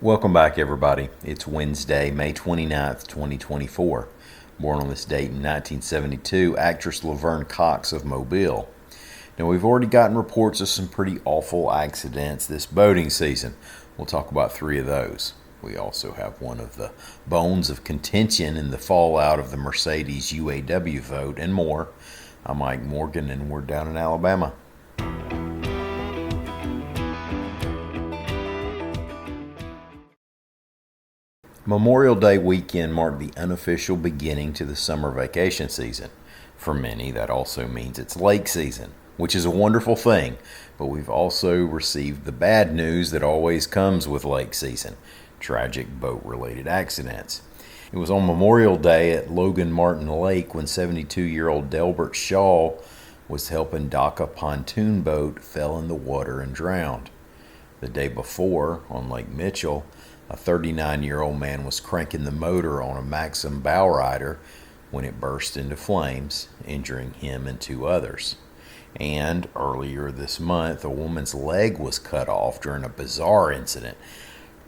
Welcome back, everybody. It's Wednesday, May 29th, 2024. Born on this date in 1972, actress Laverne Cox of Mobile. Now, we've already gotten reports of some pretty awful accidents this boating season. We'll talk about three of those. We also have one of the bones of contention in the fallout of the Mercedes UAW vote and more. I'm Mike Morgan, and we're down in Alabama. Memorial Day weekend marked the unofficial beginning to the summer vacation season. For many, that also means it's lake season, which is a wonderful thing, but we've also received the bad news that always comes with lake season: tragic boat-related accidents. It was on Memorial Day at Logan Martin Lake when 72-year-old Delbert Shaw was helping dock a pontoon boat, fell in the water and drowned. The day before, on Lake Mitchell, a 39-year-old man was cranking the motor on a Maxim bowrider when it burst into flames, injuring him and two others. And earlier this month, a woman's leg was cut off during a bizarre incident.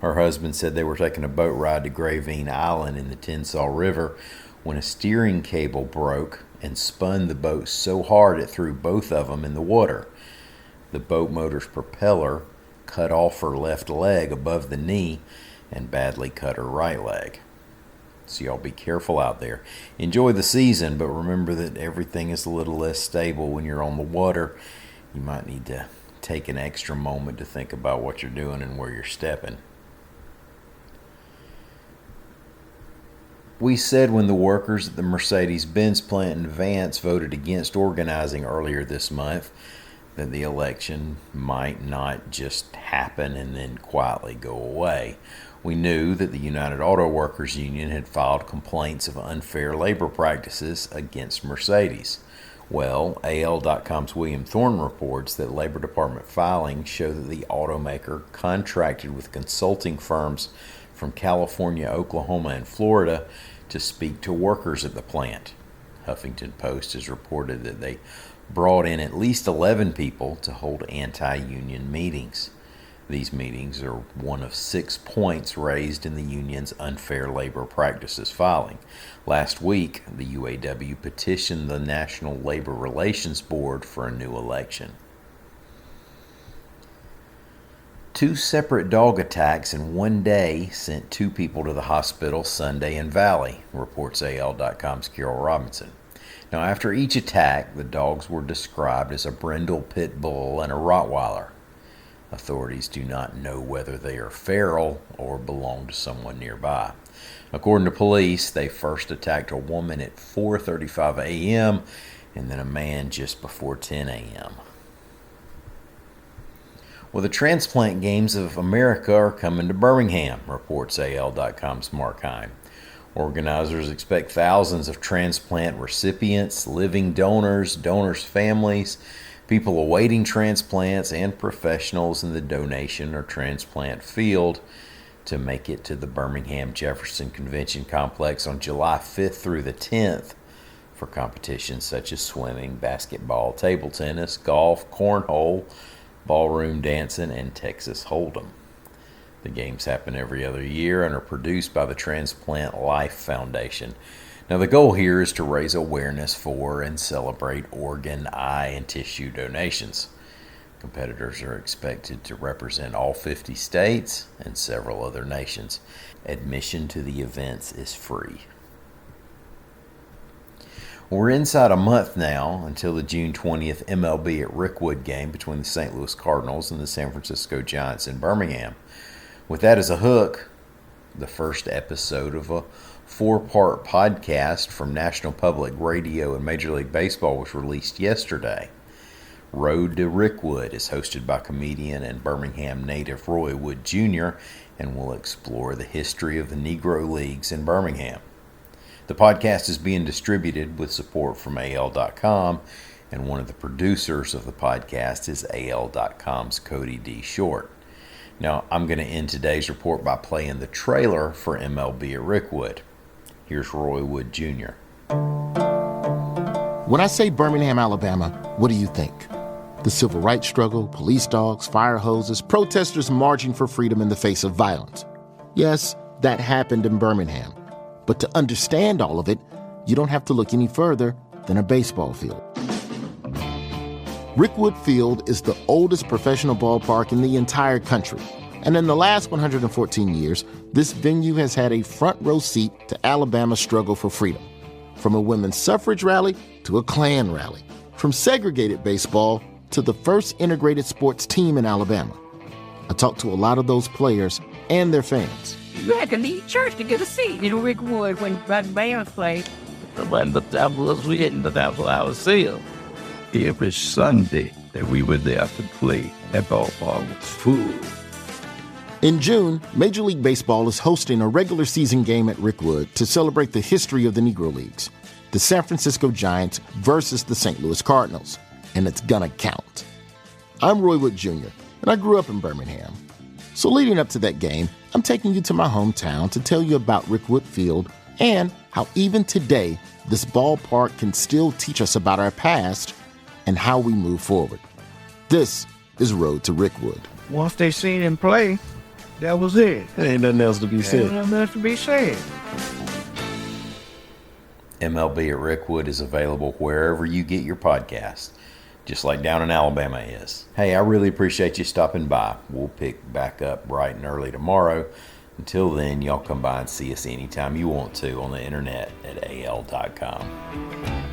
Her husband said they were taking a boat ride to Gravine Island in the Tensas River when a steering cable broke and spun the boat so hard it threw both of them in the water. The boat motor's propeller cut off her left leg above the knee and badly cut her right leg. So y'all be careful out there. Enjoy the season, but remember that everything is a little less stable when you're on the water. You might need to take an extra moment to think about what you're doing and where you're stepping. We said when the workers at the Mercedes-Benz plant in Vance voted against organizing earlier this month that the election might not just happen and then quietly go away. We knew that the United Auto Workers Union had filed complaints of unfair labor practices against Mercedes. Well, AL.com's William Thornton reports that Labor Department filings show that the automaker contracted with consulting firms from California, Oklahoma, and Florida to speak to workers at the plant. Huffington Post has reported that they brought in at least 11 people to hold anti-union meetings. These meetings are one of 6 points raised in the union's unfair labor practices filing. Last week, the UAW petitioned the National Labor Relations Board for a new election. 2 separate dog attacks in one day sent 2 people to the hospital Sunday in Valley, reports AL.com's Carol Robinson. Now, after each attack, the dogs were described as a brindle pit bull and a Rottweiler. Authorities do not know whether they are feral or belong to someone nearby. According to police, they first attacked a woman at 4:35 a.m. and then a man just before 10 a.m. Well, the Transplant Games of America are coming to Birmingham, reports AL.com's Mark Heim. Organizers expect thousands of transplant recipients, living donors, donors' families, people awaiting transplants, and professionals in the donation or transplant field to make it to the Birmingham Jefferson Convention Complex on July 5th through the 10th for competitions such as swimming, basketball, table tennis, golf, cornhole, ballroom dancing, and Texas Hold'em. The games happen every other year and are produced by the Transplant Life Foundation. Now, the goal here is to raise awareness for and celebrate organ, eye, and tissue donations. Competitors are expected to represent all 50 states and several other nations. Admission to the events is free. We're inside a month now until the June 20th MLB at Rickwood game between the St. Louis Cardinals and the San Francisco Giants in Birmingham. With that as a hook, the first episode of a 4-part podcast from National Public Radio and Major League Baseball was released yesterday. Road to Rickwood is hosted by comedian and Birmingham native Roy Wood Jr. and will explore the history of the Negro Leagues in Birmingham. The podcast is being distributed with support from AL.com, and one of the producers of the podcast is AL.com's Cody D. Short. Now, I'm going to end today's report by playing the trailer for MLB at Rickwood. Here's Roy Wood Jr. When I say Birmingham, Alabama, what do you think? The civil rights struggle, police dogs, fire hoses, protesters marching for freedom in the face of violence. Yes, that happened in Birmingham. But to understand all of it, you don't have to look any further than a baseball field. Rickwood Field is the oldest professional ballpark in the entire country. And in the last 114 years, this venue has had a front row seat to Alabama's struggle for freedom. From a women's suffrage rally to a Klan rally. From segregated baseball to the first integrated sports team in Alabama. I talked to a lot of those players and their fans. You had to leave church to get a seat in Rickwood when the band played. When the Devils we hitting the Devil our seal. Every Sunday that we were there to play, that ballpark was full. In June, Major League Baseball is hosting a regular season game at Rickwood to celebrate the history of the Negro Leagues. The San Francisco Giants versus the St. Louis Cardinals. And it's gonna count. I'm Roy Wood Jr., and I grew up in Birmingham. So leading up to that game, I'm taking you to my hometown to tell you about Rickwood Field and how even today, this ballpark can still teach us about our past and how we move forward. This is Road to Rickwood. Once they seen him play, that was it. There ain't nothing else to be said. Nothing else to be said. MLB at Rickwood is available wherever you get your podcast, just like down in Alabama is. Hey, I really appreciate you stopping by. We'll pick back up bright and early tomorrow. Until then, y'all come by and see us anytime you want to on the internet at al.com.